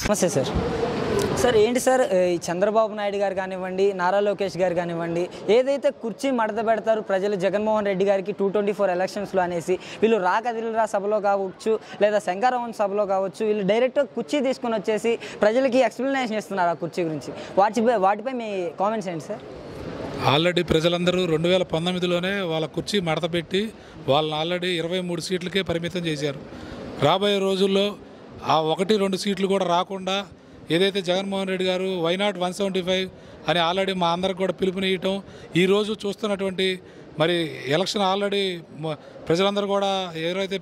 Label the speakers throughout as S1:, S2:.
S1: నమస్తే sir. Sir ఏంటి sir ఈ చంద్రబాబు నాయుడు గారు కానివ్వండి, నారా లోకేష్ గారు కానివ్వండి, ఏదైతే కుర్చీ మడత పెడతారు ప్రజలు జగన్మోహన్ రెడ్డి గారికి 224 ఎలక్షన్స్లో అనేసి, వీళ్ళు కదిలిరా సభలో కావచ్చు లేదా శంకరవన్ సభలో కావచ్చు, వీళ్ళు డైరెక్ట్గా కుర్చీ తీసుకొని వచ్చేసి ప్రజలకి ఎక్స్ప్లెనేషన్ ఇస్తున్నారు ఆ కుర్చీ గురించి. వాటిపై మీ కామెంట్స్ ఏంటి సార్?
S2: ఆల్రెడీ ప్రజలందరూ 2019లోనే వాళ్ళ కుర్చీ మడతపెట్టి వాళ్ళని ఆల్రెడీ 23 సీట్లకే పరిమితం చేశారు. రాబోయే రోజుల్లో ఆ 1-2 సీట్లు కూడా రాకుండా ఏదైతే జగన్మోహన్ రెడ్డి గారు వైనాట్ 175 అని ఆల్రెడీ మా అందరికి కూడా పిలుపునియటం, ఈరోజు చూస్తున్నటువంటి మరి ఎలక్షన్ ఆల్రెడీ ప్రజలందరూ కూడా ఎవరైతే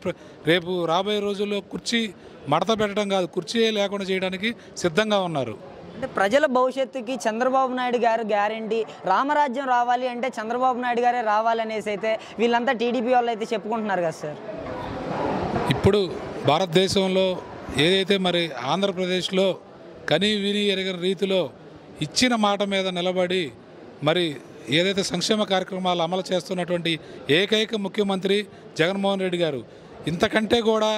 S2: రేపు రాబోయే రోజుల్లో కుర్చీ మడత పెట్టడం కాదు, కుర్చీయే లేకుండా చేయడానికి సిద్ధంగా ఉన్నారు.
S1: అంటే ప్రజల భవిష్యత్తుకి చంద్రబాబు నాయుడు గారు గ్యారంటీ, రామరాజ్యం రావాలి అంటే చంద్రబాబు నాయుడు గారే రావాలనేసి అయితే వీళ్ళంతా టీడీపీ వాళ్ళు అయితే చెప్పుకుంటున్నారు కదా సార్.
S2: ఇప్పుడు భారతదేశంలో ఏదైతే మరి ఆంధ్రప్రదేశ్లో కని విని ఎరగని రీతిలో ఇచ్చిన మాట మీద నిలబడి మరి ఏదైతే సంక్షేమ కార్యక్రమాలు అమలు చేస్తున్నటువంటి ఏకైక ముఖ్యమంత్రి జగన్మోహన్ రెడ్డి గారు, ఇంతకంటే కూడా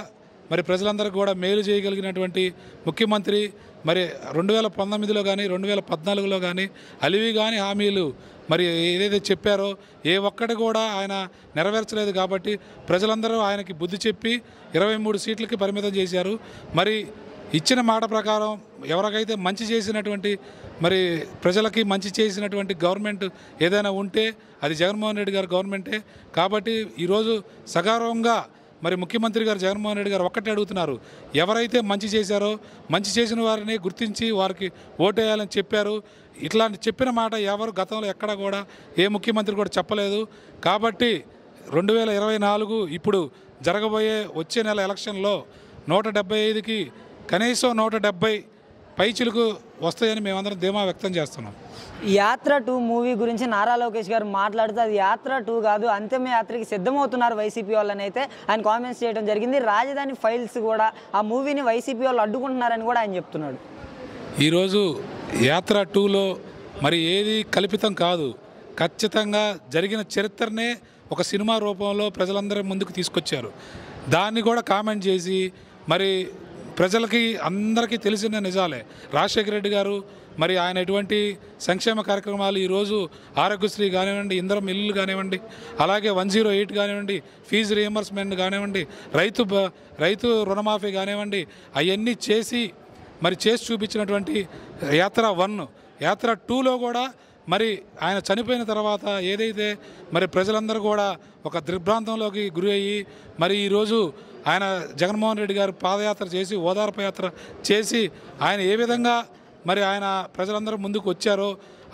S2: మరి ప్రజలందరికీ కూడా మేలు చేయగలిగినటువంటి ముఖ్యమంత్రి మరి 2019లో కానీ 2014లో కానీ అలివి కానీ హామీలు మరి ఏదైతే చెప్పారో ఏ ఒక్కటి కూడా ఆయన నెరవేర్చలేదు. కాబట్టి ప్రజలందరూ ఆయనకి బుద్ధి చెప్పి 23 సీట్లకి పరిమితం చేశారు. మరి ఇచ్చిన మాట ప్రకారం ఎవరికైతే మంచి చేసినటువంటి మరి ప్రజలకి మంచి చేసినటువంటి గవర్నమెంట్ ఏదైనా ఉంటే అది జగన్మోహన్ రెడ్డి గారి గవర్నమెంటే. కాబట్టి ఈరోజు సగౌరవంగా మరి ముఖ్యమంత్రి గారు జగన్మోహన్ రెడ్డి గారు ఒక్కటే అడుగుతున్నారు, ఎవరైతే మంచి చేశారో మంచి చేసిన వారిని గుర్తించి వారికి ఓటేయాలని చెప్పారు. ఇట్లాంటి చెప్పిన మాట ఎవరు గతంలో ఎక్కడ కూడా ఏ ముఖ్యమంత్రి కూడా చెప్పలేదు. కాబట్టి 2024 ఇప్పుడు జరగబోయే వచ్చే నెల ఎలక్షన్లో 175కి కనీసం 170 పైచిలకు వస్తాయని మేమందరం ధీమా వ్యక్తం చేస్తున్నాం.
S1: యాత్ర 2 మూవీ గురించి నారా లోకేష్ గారు మాట్లాడుతూ అది యాత్ర 2 కాదు, అంతిమ యాత్రకి సిద్ధమవుతున్నారు వైసీపీ వాళ్ళని అయితే ఆయన కామెంట్స్ చేయడం జరిగింది. రాజధాని ఫైల్స్ కూడా ఆ మూవీని వైసీపీ వాళ్ళు అడ్డుకుంటున్నారని కూడా ఆయన చెప్తున్నాడు.
S2: ఈరోజు యాత్ర 2లో మరి ఏది కల్పితం కాదు, ఖచ్చితంగా జరిగిన చరిత్రనే ఒక సినిమా రూపంలో ప్రజలందరి ముందుకు తీసుకొచ్చారు. దాన్ని కూడా కామెంట్ చేసి మరి ప్రజలకి అందరికీ తెలిసిన నిజాలే. రాజశేఖర రెడ్డి గారు మరి ఆయన ఎటువంటి సంక్షేమ కార్యక్రమాలు ఈరోజు ఆరోగ్యశ్రీ కానివ్వండి, ఇంధనం ఇల్లు కానివ్వండి, అలాగే 108 కానివ్వండి, ఫీజు రియంబర్స్మెంట్ కానివ్వండి, రైతు రుణమాఫీ కానివ్వండి, అవన్నీ చేసి చూపించినటువంటి యాత్ర 1. యాత్ర 2లో కూడా మరి ఆయన చనిపోయిన తర్వాత ఏదైతే మరి ప్రజలందరూ కూడా ఒక దిగ్భ్రాంతంలోకి గురి అయ్యి మరి ఈరోజు ఆయన జగన్మోహన్ రెడ్డి గారు పాదయాత్ర చేసి ఓదార్పు యాత్ర చేసి ఆయన ఏ విధంగా మరి ఆయన ప్రజలందరూ ముందుకు వచ్చారో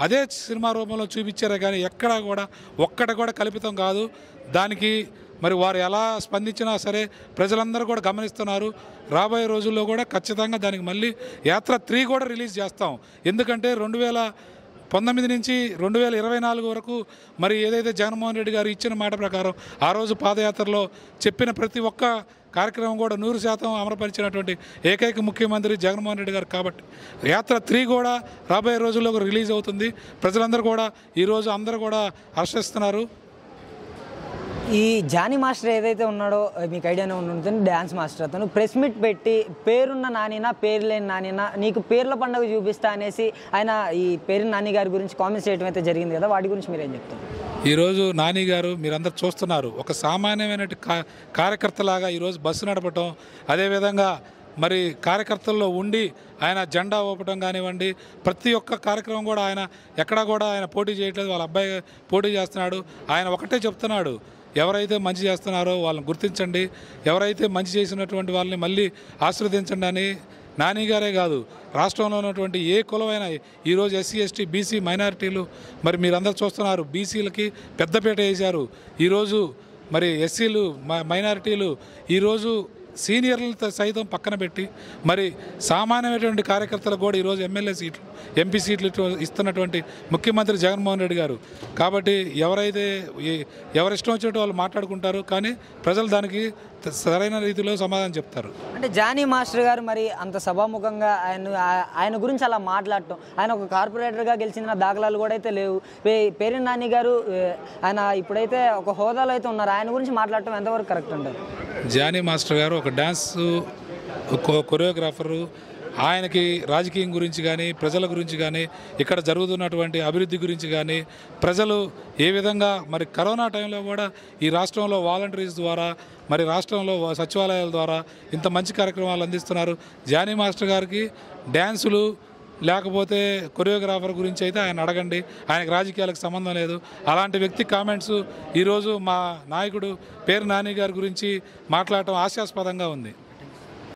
S2: అదే సినిమా రూపంలో చూపించారే కానీ ఎక్కడా కూడా ఒక్కటి కూడా కల్పితం కాదు. దానికి మరి వారు ఎలా స్పందించినా సరే ప్రజలందరూ కూడా గమనిస్తున్నారు. రాబోయే రోజుల్లో కూడా ఖచ్చితంగా దానికి మళ్ళీ యాత్ర 3 కూడా రిలీజ్ చేస్తాం. ఎందుకంటే 2019 నుంచి 2024 వరకు మరి ఏదైతే జగన్మోహన్ రెడ్డి గారు ఇచ్చిన మాట ప్రకారం ఆ రోజు పాదయాత్రలో చెప్పిన ప్రతి ఒక్క కార్యక్రమం కూడా 100% అమలుపరిచినటువంటి ఏకైక ముఖ్యమంత్రి జగన్మోహన్ రెడ్డి గారు. కాబట్టి యాత్ర 3 కూడా రాబోయే రోజుల్లో రిలీజ్ అవుతుంది. ప్రజలందరూ కూడా ఈరోజు అందరూ కూడా హర్షిస్తున్నారు.
S1: ఈ జానీ మాస్టర్ ఏదైతే ఉన్నాడో మీకు ఐడియానే ఉంటుంది, డ్యాన్స్ మాస్టర్. అతను ప్రెస్ మీట్ పెట్టి పేరున్న నానినా పేరు లేని నానినా నీకు పేర్ల పండుగ చూపిస్తా అనేసి ఆయన ఈ పేరు నాని గారి గురించి కామెంట్స్ చేయడం అయితే జరిగింది కదా, వాటి గురించి మీరేం చెప్తారు?
S2: ఈరోజు నాని గారు మీరందరూ చూస్తున్నారు, ఒక సామాన్యమైన కార్యకర్తలాగా ఈరోజు బస్సు నడపటం, అదేవిధంగా మరి కార్యకర్తల్లో ఉండి ఆయన జెండా ఊపటం కానివ్వండి, ప్రతి ఒక్క కార్యక్రమం కూడా ఆయన ఎక్కడా కూడా ఆయన పోటీ చేయట్లేదు, వాళ్ళ అబ్బాయి పోటీ చేస్తున్నాడు. ఆయన ఒకటే చెప్తున్నాడు, ఎవరైతే మంచి చేస్తున్నారో వాళ్ళని గుర్తించండి, ఎవరైతే మంచి చేసినటువంటి వాళ్ళని మళ్ళీ ఆశీర్వదించండి అని నాని గారే కాదు రాష్ట్రంలో ఉన్నటువంటి ఏ కులమైనా ఈరోజు ఎస్సీ ఎస్టీ బీసీ మైనారిటీలు మరి మీరందరూ చూస్తున్నారు, బీసీలకి పెద్దపీట వేశారు. ఈరోజు మరి ఎస్సీలు మైనారిటీలు ఈరోజు సీనియర్లతో సైతం పక్కన పెట్టి మరి సామాన్యమైనటువంటి కార్యకర్తలకు కూడా ఈరోజు ఎమ్మెల్యే సీట్లు ఎంపీ సీట్లు ఇస్తున్నటువంటి ముఖ్యమంత్రి జగన్మోహన్ రెడ్డి గారు. కాబట్టి ఎవరైతే ఎవరిష్టం వచ్చినట్టు వాళ్ళు మాట్లాడుకుంటారు, కానీ ప్రజలు దానికి సరైన రీతిలో సమాధానం చెప్తారు.
S1: అంటే జానీ మాస్టర్ గారు మరి అంత సభాముఖంగా ఆయన గురించి అలా మాట్లాడటం, ఆయన ఒక కార్పొరేటర్గా గెలిచిన దాఖలాలు కూడా అయితే లేవు. పేరు నాని గారు ఆయన ఇప్పుడైతే ఒక హోదాలో అయితే ఉన్నారు, ఆయన గురించి మాట్లాడటం ఎంతవరకు కరెక్ట్ అంటారు?
S2: జానీ మాస్టర్ గారు ఒక డ్యాన్స్ కొరియోగ్రాఫరు, ఆయనకి రాజకీయం గురించి కానీ ప్రజల గురించి కానీ ఇక్కడ జరుగుతున్నటువంటి అభివృద్ధి గురించి కానీ ప్రజలు ఏ విధంగా మరి కరోనా టైంలో కూడా ఈ రాష్ట్రంలో వాలంటీర్స్ ద్వారా మరి రాష్ట్రంలో సచివాలయాల ద్వారా ఇంత మంచి కార్యక్రమాలు అందిస్తున్నారు. జానీ మాస్టర్ గారికి డ్యాన్సులు లేకపోతే కొరియోగ్రాఫర్ గురించి అయితే ఆయన అడగండి, ఆయనకు రాజకీయాలకు సంబంధం లేదు. అలాంటి వ్యక్తి కామెంట్స్ ఈరోజు మా నాయకుడు పేరు నాని గారి గురించి మాట్లాడటం హాస్యాస్పదంగా ఉంది.